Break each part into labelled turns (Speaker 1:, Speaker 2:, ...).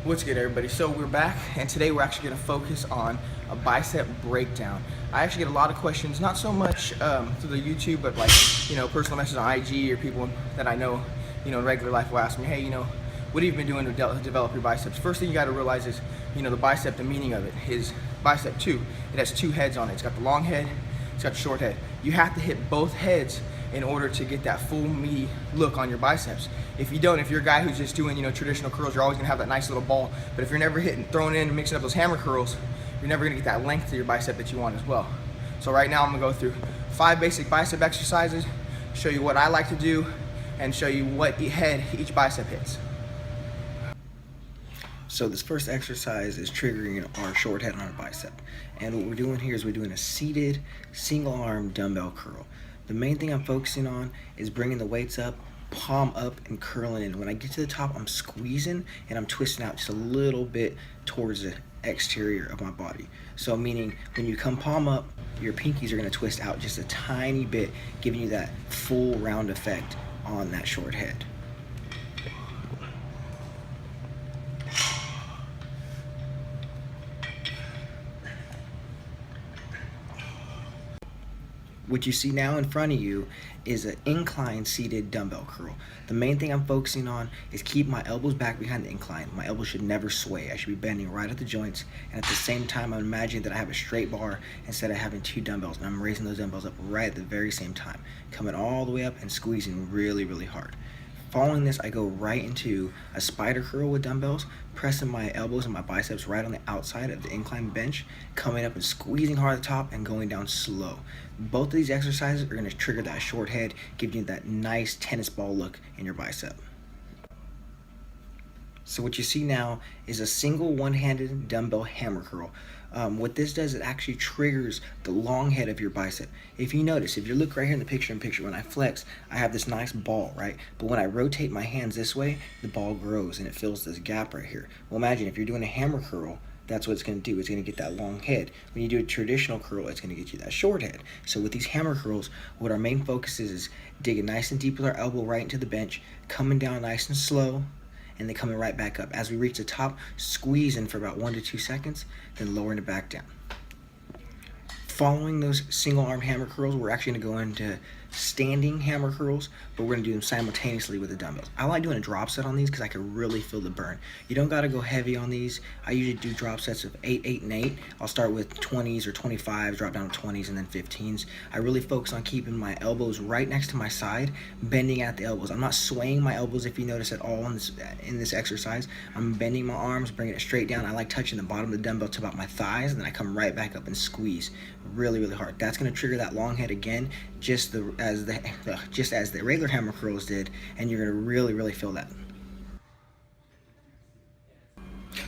Speaker 1: What's good, everybody? So we're back, and today we're actually going to focus on a bicep breakdown. I actually get a lot of questions, not so much through the YouTube, but like, personal messages on IG, or people that I know, in regular life will ask me, hey, what have you been doing to develop your biceps? First thing you got to realize is, the bicep, the meaning of it is bicep 2. It has 2 heads on it. It's got the long head, it's got the short head. You have to hit both heads in order to get that full meaty look on your biceps. If you don't, if you're a guy who's just doing traditional curls, you're always gonna have that nice little ball. But if you're never throwing in and mixing up those hammer curls, you're never gonna get that length to your bicep that you want as well. So right now I'm gonna go through 5 basic bicep exercises, show you what I like to do, and show you what head each bicep hits. So this first exercise is triggering our short head on our bicep. And what we're doing here is we're doing a seated single arm dumbbell curl. The main thing I'm focusing on is bringing the weights up, palm up, and curling in. When I get to the top, I'm squeezing and I'm twisting out just a little bit towards the exterior of my body. So meaning when you come palm up, your pinkies are gonna twist out just a tiny bit, giving you that full round effect on that short head. What you see now in front of you is an incline seated dumbbell curl. The main thing I'm focusing on is keep my elbows back behind the incline. My elbows should never sway. I should be bending right at the joints, and at the same time I'm imagining that I have a straight bar instead of having 2 dumbbells, and I'm raising those dumbbells up right at the very same time, coming all the way up and squeezing really, really hard. Following this, I go right into a spider curl with dumbbells, pressing my elbows and my biceps right on the outside of the incline bench, coming up and squeezing hard at the top and going down slow. Both of these exercises are going to trigger that short head, giving you that nice tennis ball look in your bicep. So what you see now is a single one-handed dumbbell hammer curl. What this does, it actually triggers the long head of your bicep. If you notice, if you look right here in the picture when I flex, I have this nice ball, right? But when I rotate my hands this way, the ball grows and it fills this gap right here. Well, imagine if you're doing a hammer curl, that's what it's going to do. It's going to get that long head. When you do a traditional curl, it's going to get you that short head. So with these hammer curls, what our main focus is digging nice and deep with our elbow right into the bench, coming down nice and slow, and then coming right back up. As we reach the top, squeezing for about 1 to 2 seconds, then lowering it back down. Following those single arm hammer curls, we're actually gonna go into standing hammer curls, but we're gonna do them simultaneously with the dumbbells. I like doing a drop set on these because I can really feel the burn. You don't gotta go heavy on these. I usually do drop sets of 8, 8, and 8. I'll start with 20s or 25s, drop down to 20s, and then 15s. I really focus on keeping my elbows right next to my side, bending at the elbows. I'm not swaying my elbows, if you notice at all in this exercise. I'm bending my arms, bringing it straight down. I like touching the bottom of the dumbbell to about my thighs, and then I come right back up and squeeze really, really hard. That's gonna trigger that long head again, just as the regular hammer curls did, and you're gonna really, really feel that.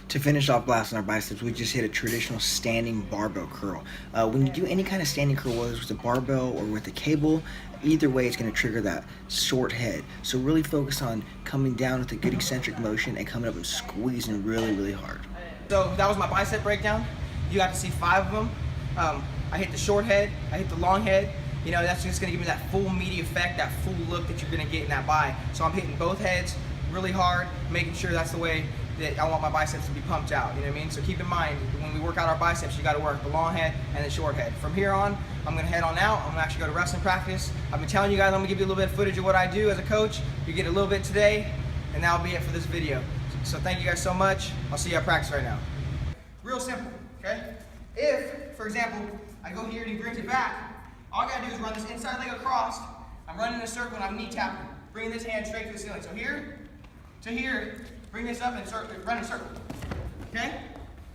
Speaker 1: To finish off blasting our biceps, we just hit a traditional standing barbell curl. When you do any kind of standing curl, whether it's with a barbell or with a cable, either way it's going to trigger that short head. So really focus on coming down with a good eccentric motion and coming up and squeezing really, really hard. So that was my bicep breakdown. You got to see 5 of them. I hit the short head, I hit the long head. That's just going to give me that full meaty effect, that full look that you're going to get in that bi. So I'm hitting both heads really hard, making sure that's the way that I want my biceps to be pumped out, you know what I mean? So keep in mind, when we work out our biceps, you gotta work the long head and the short head. From here on, I'm gonna head on out. I'm gonna actually go to wrestling practice. I've been telling you guys I'm gonna give you a little bit of footage of what I do as a coach. You get a little bit today, and that'll be it for this video. So thank you guys so much. I'll see you at practice right now. Real simple, okay? If, for example, I go here and he brings it back, all I gotta do is run this inside leg across. I'm running in a circle and I'm knee tapping, bringing this hand straight to the ceiling. So here to here, bring this up and run in a circle, okay?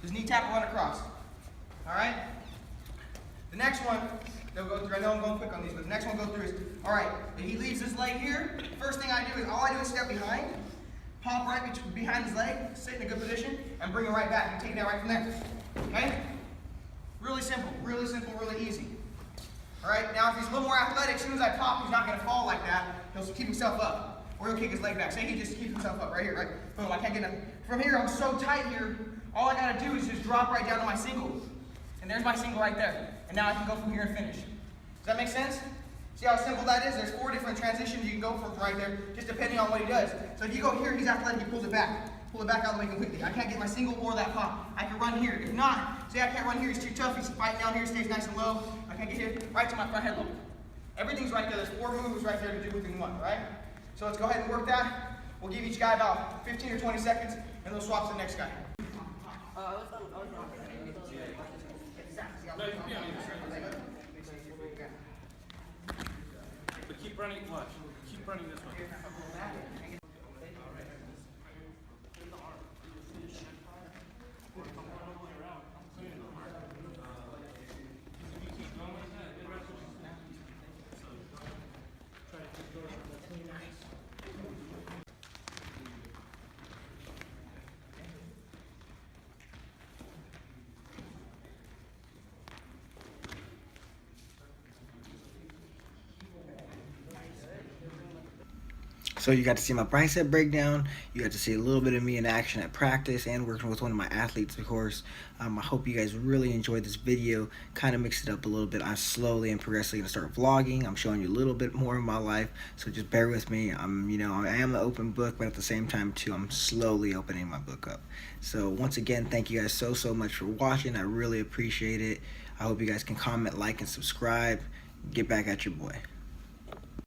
Speaker 1: Just knee tap and run across, all right? The next one that we'll go through, I know I'm going quick on these, but the next one we'll go through is, all right, if he leaves this leg here, first thing I do is step behind, pop right behind his leg, sit in a good position, and bring it right back, and take that right from there, okay? Really simple, really easy. All right, now if he's a little more athletic, as soon as I pop, he's not gonna fall like that, he'll keep himself up. Or he'll kick his leg back. Say he just keeps himself up right here, right? Boom, I can't get him. From here, I'm so tight here, all I gotta do is just drop right down to my single. And there's my single right there. And now I can go from here and finish. Does that make sense? See how simple that is? There's 4 different transitions you can go from right there, just depending on what he does. So if you go here, he's athletic, he pulls it back.
Speaker 2: pull it back out of the way completely. I can't get my single or that pop. I can run here. If not, say I can't run here, it's too tough. He's fighting down here, stays nice and low. I can't get here, right to my front head loop. Everything's right there. There's 4 moves right there to do within one, right? So let's go ahead and work that. We'll give each guy about 15 or 20 seconds, and we'll swap to the next guy.
Speaker 3: But keep running, watch. Keep running this one.
Speaker 1: So you got to see my bicep breakdown. You got to see a little bit of me in action at practice and working with one of my athletes, of course. I hope you guys really enjoyed this video. Kind of mixed it up a little bit. I'm slowly and progressively going to start vlogging. I'm showing you a little bit more of my life, so just bear with me. I am an open book, but at the same time too, I'm slowly opening my book up. So once again, thank you guys so much for watching. I really appreciate it. I hope you guys can comment, like, and subscribe. Get back at your boy.